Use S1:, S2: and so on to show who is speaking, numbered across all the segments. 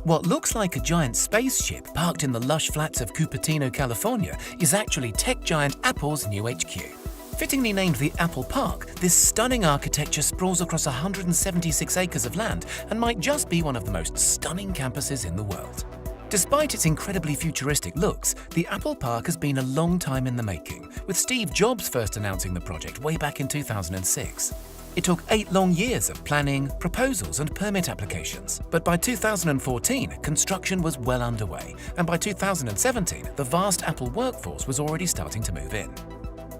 S1: What looks like a giant spaceship parked in the lush flats of Cupertino, California, is actually tech giant Apple's new HQ. Fittingly named the Apple Park, this stunning architecture sprawls across 176 acres of land and might just be one of the most stunning campuses in the world. Despite its incredibly futuristic looks, the Apple Park has been a long time in the making, with Steve Jobs first announcing the project way back in 2006. It took 8 long years of planning, proposals and permit applications, but by 2014, construction was well underway, and by 2017, the vast Apple workforce was already starting to move in.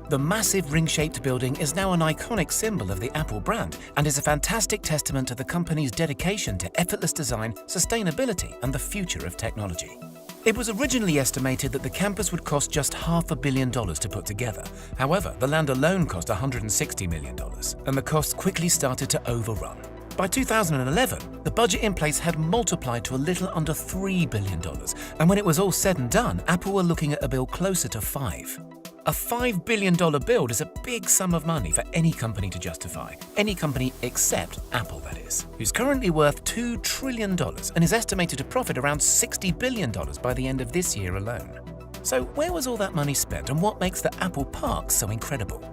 S1: The massive ring-shaped building is now an iconic symbol of the Apple brand and is a fantastic testament to the company's dedication to effortless design, sustainability, and the future of technology. It was originally estimated that the campus would cost just $500 million to put together. However, the land alone cost $160 million, and the costs quickly started to overrun. By 2011, the budget in place had multiplied to a little under $3 billion, and when it was all said and done, Apple were looking at a bill closer to $5. A $5 billion build is a big sum of money for any company to justify. Any company except Apple, that is, who's currently worth $2 trillion and is estimated to profit around $60 billion by the end of this year alone. So where was all that money spent, and what makes the Apple Park so incredible?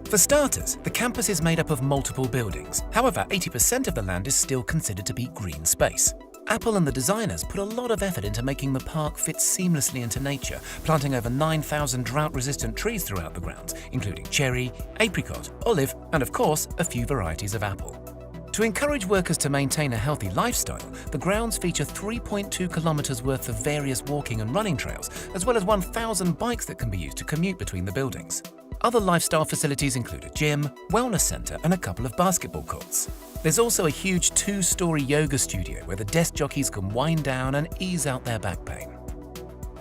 S1: For starters, the campus is made up of multiple buildings. However, 80% of the land is still considered to be green space. Apple and the designers put a lot of effort into making the park fit seamlessly into nature, planting over 9,000 drought-resistant trees throughout the grounds, including cherry, apricot, olive, and of course, a few varieties of apple. To encourage workers to maintain a healthy lifestyle, the grounds feature 3.2 kilometers worth of various walking and running trails, as well as 1,000 bikes that can be used to commute between the buildings. Other lifestyle facilities include a gym, wellness center, and a couple of basketball courts. There's also a huge 2-story yoga studio where the desk jockeys can wind down and ease out their back pain.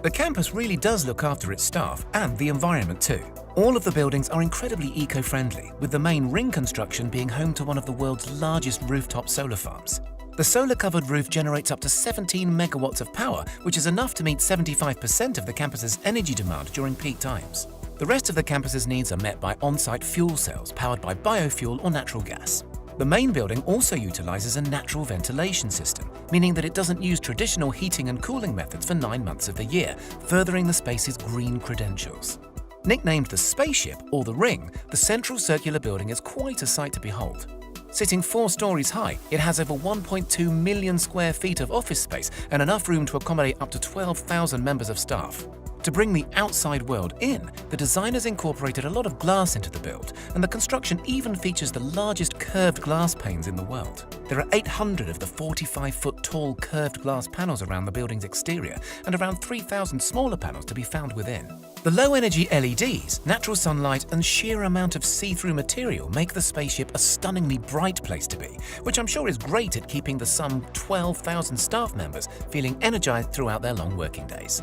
S1: The campus really does look after its staff and the environment too. All of the buildings are incredibly eco-friendly, with the main ring construction being home to one of the world's largest rooftop solar farms. The solar-covered roof generates up to 17 megawatts of power, which is enough to meet 75% of the campus's energy demand during peak times. The rest of the campus's needs are met by on-site fuel cells powered by biofuel or natural gas. The main building also utilizes a natural ventilation system, meaning that it doesn't use traditional heating and cooling methods for 9 months of the year, furthering the space's green credentials. Nicknamed the Spaceship or the Ring, the central circular building is quite a sight to behold. Sitting 4 stories high, it has over 1.2 million square feet of office space and enough room to accommodate up to 12,000 members of staff. To bring the outside world in, the designers incorporated a lot of glass into the build, and the construction even features the largest curved glass panes in the world. There are 800 of the 45-foot tall curved glass panels around the building's exterior, and around 3,000 smaller panels to be found within. The low-energy LEDs, natural sunlight, and sheer amount of see-through material make the spaceship a stunningly bright place to be, which I'm sure is great at keeping the some 12,000 staff members feeling energized throughout their long working days.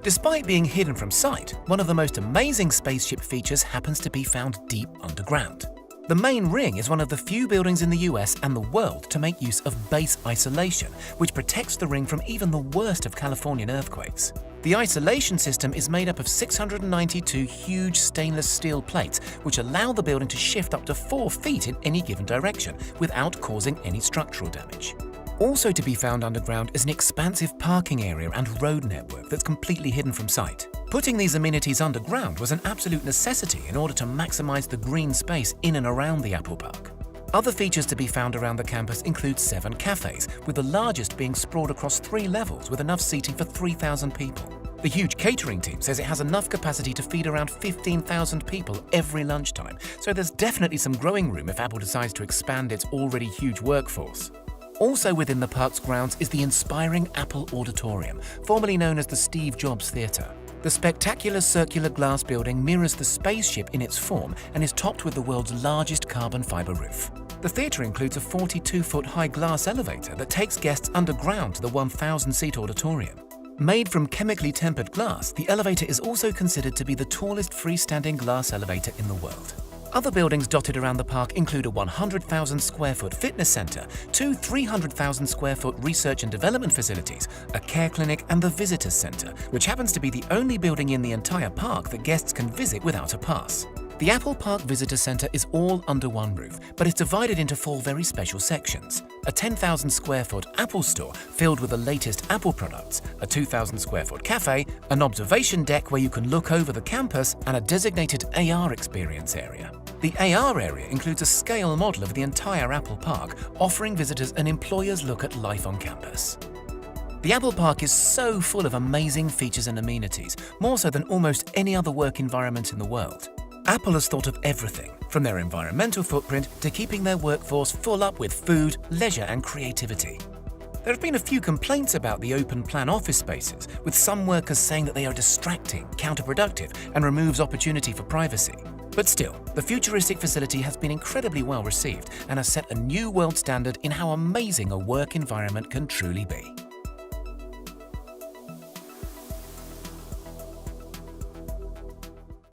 S1: Despite being hidden from sight, one of the most amazing spaceship features happens to be found deep underground. The main ring is one of the few buildings in the US and the world to make use of base isolation, which protects the ring from even the worst of Californian earthquakes. The isolation system is made up of 692 huge stainless steel plates, which allow the building to shift up to 4 feet in any given direction without causing any structural damage. Also to be found underground is an expansive parking area and road network that's completely hidden from sight. Putting these amenities underground was an absolute necessity in order to maximize the green space in and around the Apple Park. Other features to be found around the campus include 7 cafes, with the largest being sprawled across 3 levels with enough seating for 3,000 people. The huge catering team says it has enough capacity to feed around 15,000 people every lunchtime, so there's definitely some growing room if Apple decides to expand its already huge workforce. Also within the park's grounds is the inspiring Apple Auditorium, formerly known as the Steve Jobs Theatre. The spectacular circular glass building mirrors the spaceship in its form and is topped with the world's largest carbon fiber roof. The theatre includes a 42-foot high glass elevator that takes guests underground to the 1,000-seat auditorium. Made from chemically tempered glass, the elevator is also considered to be the tallest freestanding glass elevator in the world. Other buildings dotted around the park include a 100,000 square foot fitness center, 2 300,000 square foot research and development facilities, a care clinic, and the visitors center, which happens to be the only building in the entire park that guests can visit without a pass. The Apple Park Visitor Center is all under one roof, but it's divided into 4 very special sections. A 10,000 square foot Apple store filled with the latest Apple products, a 2,000 square foot cafe, an observation deck where you can look over the campus, and a designated AR experience area. The AR area includes a scale model of the entire Apple Park, offering visitors an employer's look at life on campus. The Apple Park is so full of amazing features and amenities, more so than almost any other work environment in the world. Apple has thought of everything, from their environmental footprint to keeping their workforce full up with food, leisure and creativity. There have been a few complaints about the open-plan office spaces, with some workers saying that they are distracting, counterproductive and removes opportunity for privacy. But still, the futuristic facility has been incredibly well received and has set a new world standard in how amazing a work environment can truly be.